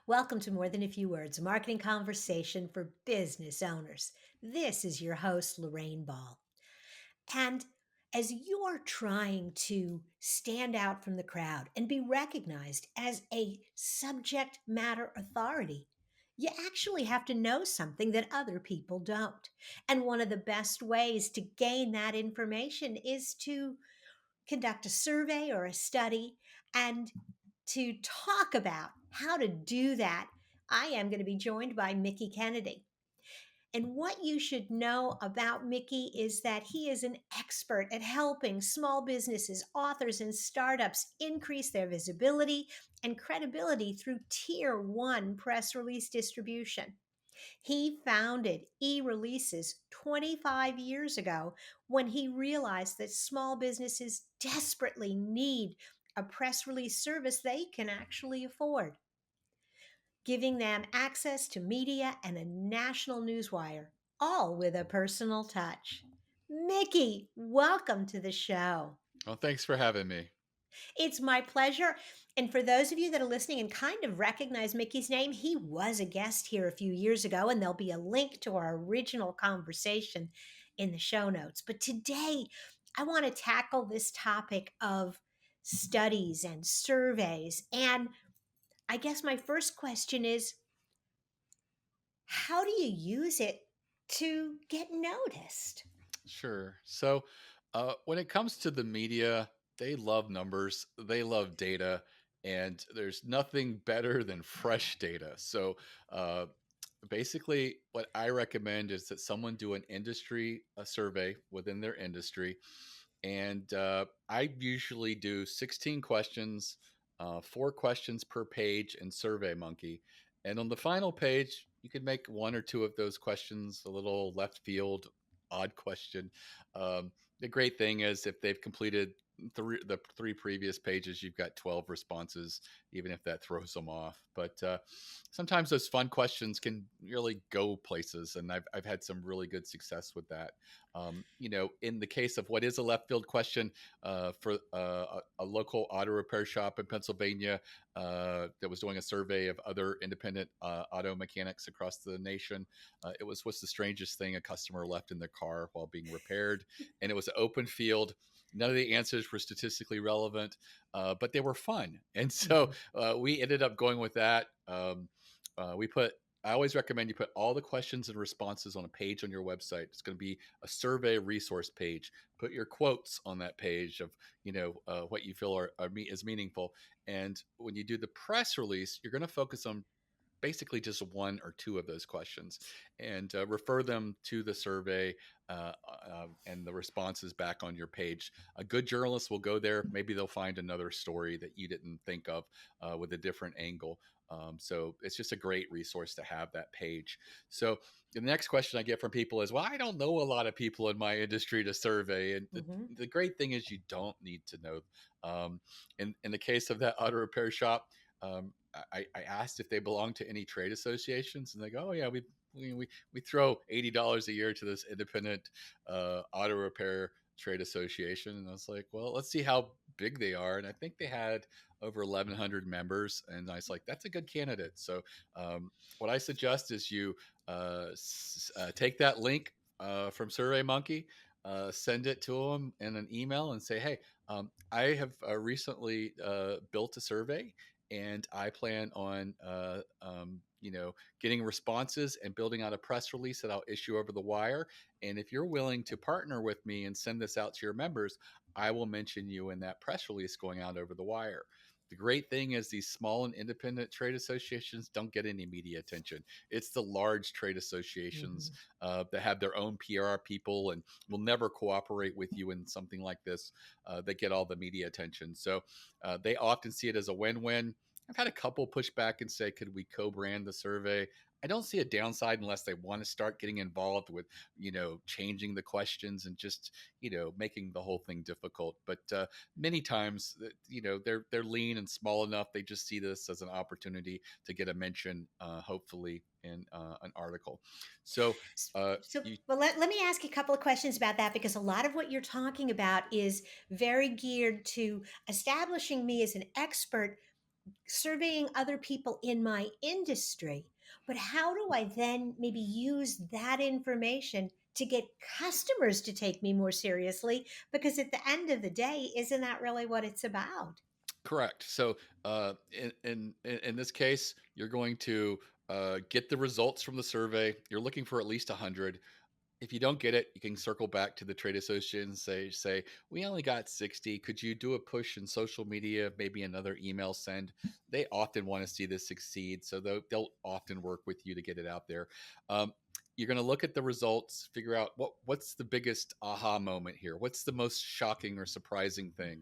Welcome to More Than a Few Words, a marketing conversation for business owners. This is your host, Lorraine Ball. And as you're trying to stand out from the crowd and be recognized as a subject matter authority, you actually have to know something that other people don't. And one of the best ways to gain that information is to conduct a survey or a study and to talk about how to do that. I am going to be joined by Mickie Kennedy. And what you should know about Mickie is that he is an expert at helping small businesses, authors, and startups increase their visibility and credibility through tier one press release distribution. He founded eReleases 25 years ago when he realized that small businesses desperately need a press release service they can actually afford, giving them access to media and a national newswire, all with a personal touch. Mickie, welcome to the show. Well, thanks for having me. It's my pleasure. And for those of you that are listening and kind of recognize Mickey's name, he was a guest here a few years ago, and there'll be a link to our original conversation in the show notes. But today, I want to tackle this topic of studies and surveys. And I guess my first question is, how do you use it to get noticed? Sure. When it comes to the media, they love numbers, they love data, and there's nothing better than fresh data. Uh, Basically, what I recommend is that someone do an industry a survey within their industry, and I usually do 16 questions, 4 questions per page in SurveyMonkey. And on the final page, you could make one or two of those questions a little left field, odd question. The great thing is if they've completed the three previous pages, you've got 12 responses, even if that throws them off. But sometimes those fun questions can really go places, and I've had some really good success with that. In the case of what is a left field question for a local auto repair shop in Pennsylvania that was doing a survey of other independent auto mechanics across the nation, it was what's the strangest thing a customer left in their car while being repaired, and it was an open field. None of the answers were statistically relevant, but they were fun, and so we ended up going with that. We put I always recommend you put all the questions and responses on a page on your website. It's going to be a survey resource page. Put your quotes on that page of what you feel is meaningful. And when you do the press release, you're going to focus on basically just one or two of those questions and refer them to the survey and the responses back on your page. A good journalist will go there. Maybe they'll find another story that you didn't think of with a different angle. So it's just a great resource to have that page. So the next question I get from people is, well, I don't know a lot of people in my industry to survey. And the great thing is you don't need to know. In the case of that auto repair shop, I asked if they belong to any trade associations, and they go, "Oh yeah, we throw $80 a year to this independent auto repair trade association." And I was like, "Well, let's see how big they are." And I think they had over 1,100 members, and I was like, "That's a good candidate." So, what I suggest is you take that link from SurveyMonkey. Send it to them in an email and say, "Hey, I have recently built a survey, and I plan on getting responses and building out a press release that I'll issue over the wire. And if you're willing to partner with me and send this out to your members, I will mention you in that press release going out over the wire." The great thing is these small and independent trade associations don't get any media attention. It's the large trade associations that have their own PR people and will never cooperate with you in something like this that get all the media attention. So they often see it as a win-win. I've had a couple push back and say, could we co-brand the survey? I don't see a downside unless they want to start getting involved with, changing the questions and just, making the whole thing difficult. But many times, they're lean and small enough. They just see this as an opportunity to get a mention, hopefully, in an article. So, So, well, let me ask you a couple of questions about that because a lot of what you're talking about is very geared to establishing me as an expert surveying other people in my industry, but how do I then maybe use that information to get customers to take me more seriously? Because at the end of the day, isn't that really what it's about? Correct. So, in this case, you're going to get the results from the survey. You're looking for at least 100. If you don't get it, you can circle back to the trade associate and say, we only got 60. Could you do a push in social media, maybe another email send? They often want to see this succeed, so they'll often work with you to get it out there. Um, you're going to look at the results, figure out what's the biggest aha moment here. What's the most shocking or surprising thing?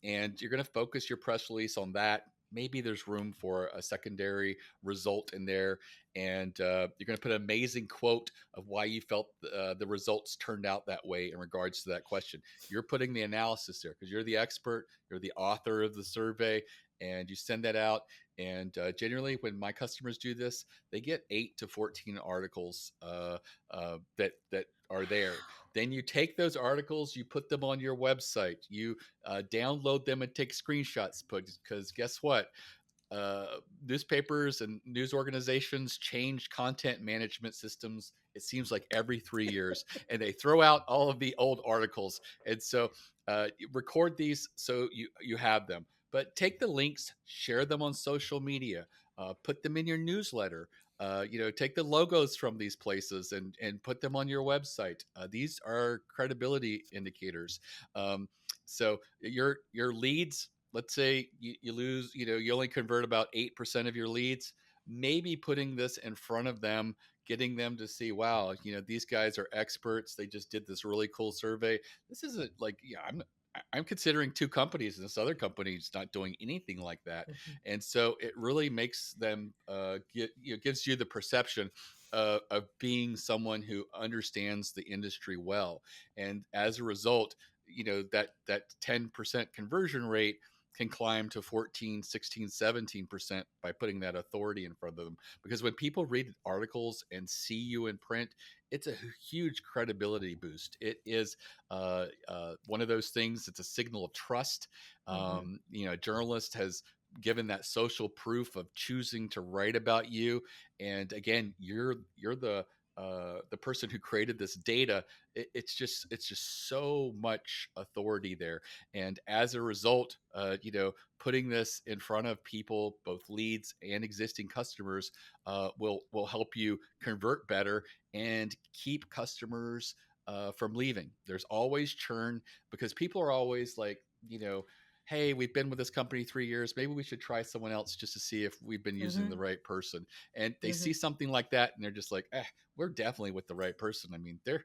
And you're going to focus your press release on that. Maybe there's room for a secondary result in there, and you're going to put an amazing quote of why you felt the results turned out that way in regards to that question. You're putting the analysis there because you're the expert, you're the author of the survey, and you send that out. And generally, when my customers do this, they get 8 to 14 articles that are there. Then you take those articles, you put them on your website, you download them and take screenshots. Because guess what? uh, Newspapers and news organizations change content management systems. It seems like every 3 years, and they throw out all of the old articles. And so, you record these so you have them. But take the links, share them on social media, put them in your newsletter. Take the logos from these places and put them on your website. These are credibility indicators. So your leads, let's say you lose, you only convert about 8% of your leads. Maybe putting this in front of them, getting them to see, wow, these guys are experts. They just did this really cool survey. This isn't like, yeah, I'm considering two companies, and this other company is not doing anything like that. Mhm. And so it really makes them gives you the perception of being someone who understands the industry well. And as a result, that 10% conversion rate can climb to 14, 16, 17% by putting that authority in front of them. Because when people read articles and see you in print, it's a huge credibility boost. It is one of those things. It's a signal of trust. Mhm. A journalist has given that social proof of choosing to write about you. And again, you're the person who created this data. It's just so much authority there. And as a result, putting this in front of people, both leads and existing customers, will help you convert better and keep customers from leaving. There's always churn because people are always like, hey, we've been with this company 3 years. Maybe we should try someone else just to see if we've been using the Mhm. right person. And they see Mhm. something like that, and they're just like, we're definitely with the right person. I mean, they're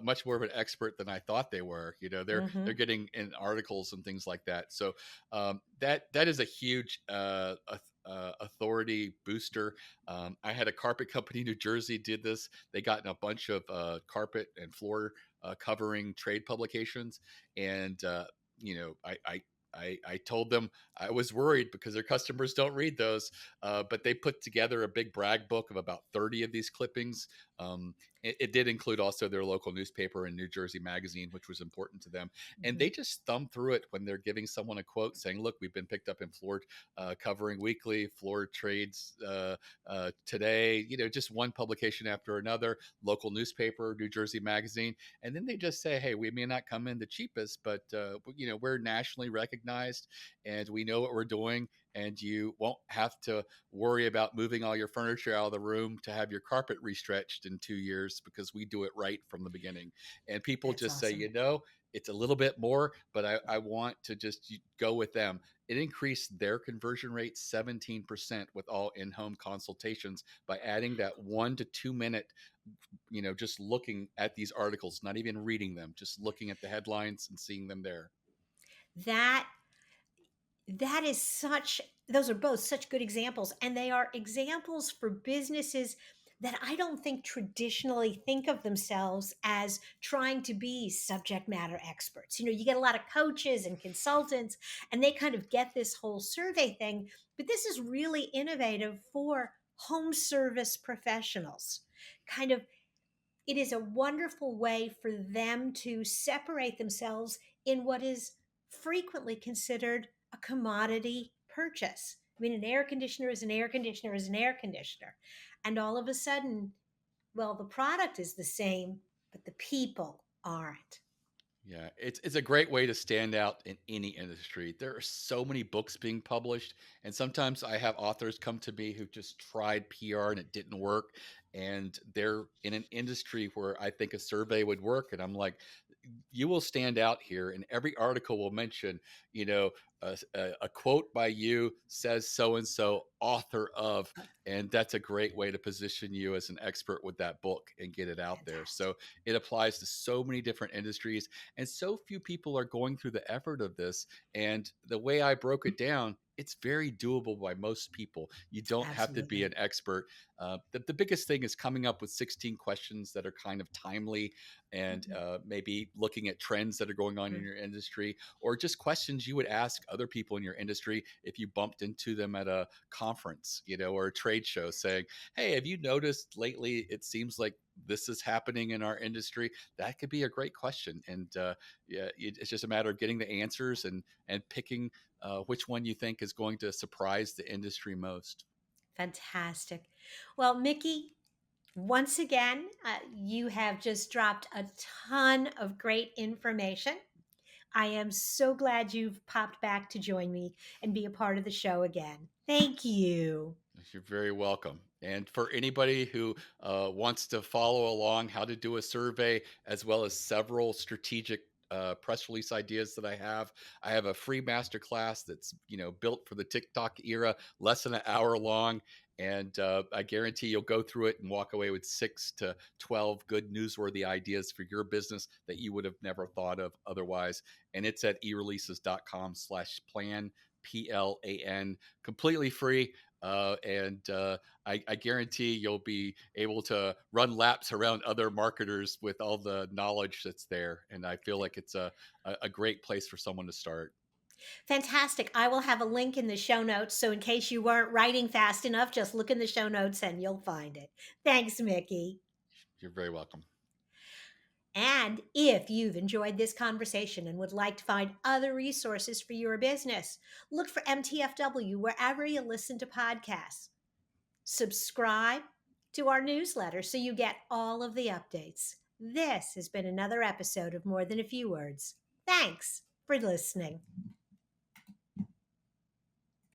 much more of an expert than I thought they were. They're Mhm. getting in articles and things like that. So that is a huge authority booster. I had a carpet company in New Jersey did this. They got in a bunch of carpet and floor covering trade publications, and I told them I was worried because their customers don't read those, but they put together a big brag book of about 30 of these clippings. It did include also their local newspaper and New Jersey Magazine, which was important to them. And Mhm. they just thumb through it when they're giving someone a quote saying, look, we've been picked up in Florida, covering weekly floor trades today, just one publication after another, local newspaper, New Jersey Magazine. And then they just say, hey, we may not come in the cheapest, but we're nationally recognized and we know what we're doing, and you won't have to worry about moving all your furniture out of the room to have your carpet restretched in 2 years because we do it right from the beginning. And people That's just say, awesome. it's a little bit more, but I want to just go with them. It increased their conversion rate 17% with all in-home consultations by adding that 1 to 2 minute, just looking at these articles, not even reading them, just looking at the headlines and seeing them there. That that is such those are both such good examples, and they are examples for businesses that I don't think traditionally think of themselves as trying to be subject matter experts. You get a lot of coaches and consultants, and they kind of get this whole survey thing, but this is really innovative for home service professionals. Kind of, it is a wonderful way for them to separate themselves in what is frequently considered a commodity purchase. I mean, an air conditioner is an air conditioner is an air conditioner. And all of a sudden, well, the product is the same, but the people aren't. Yeah, it's a great way to stand out in any industry. There are so many books being published, and sometimes I have authors come to me who just tried PR and it didn't work, and they're in an industry where I think a survey would work, and I'm like, you will stand out here, and every article will mention, you know, a quote by you says so and so, author of, and that's a great way to position you as an expert with that book and get it out there. Fantastic. So it applies to so many different industries, and so few people are going through the effort of this. And the way I broke it down, it's very doable by most people. You don't have to be Absolutely. an expert. The biggest thing is coming up with 16 questions that are kind of timely, and Mhm. maybe looking at trends that are going on in Mm. your industry, or just questions you would ask other people in your industry if you bumped into them at a conference, or a trade show, saying, hey, have you noticed lately it seems like this is happening in our industry? That could be a great question. And yeah, it's just a matter of getting the answers and picking which one you think is going to surprise the industry most. Fantastic. Well, Mickey, once again, you have just dropped a ton of great information. I am so glad you've popped back to join me and be a part of the show again. Thank you. You're very welcome. And for anybody who wants to follow along how to do a survey, as well as several strategic press release ideas that I have a free masterclass that's built for the TikTok era, less than an hour long, and I guarantee you'll go through it and walk away with 6 to 12 good newsworthy ideas for your business that you would have never thought of otherwise. And it's at ereleases.com/plan, PLAN, completely free. And I guarantee you'll be able to run laps around other marketers with all the knowledge that's there. And I feel like it's a great place for someone to start. Fantastic. I will have a link in the show notes. So, in case you weren't writing fast enough, just look in the show notes and you'll find it. Thanks, Mickey. You're very welcome. And if you've enjoyed this conversation and would like to find other resources for your business, look for MTFW wherever you listen to podcasts. Subscribe to our newsletter so you get all of the updates. This has been another episode of More Than a Few Words. Thanks for listening.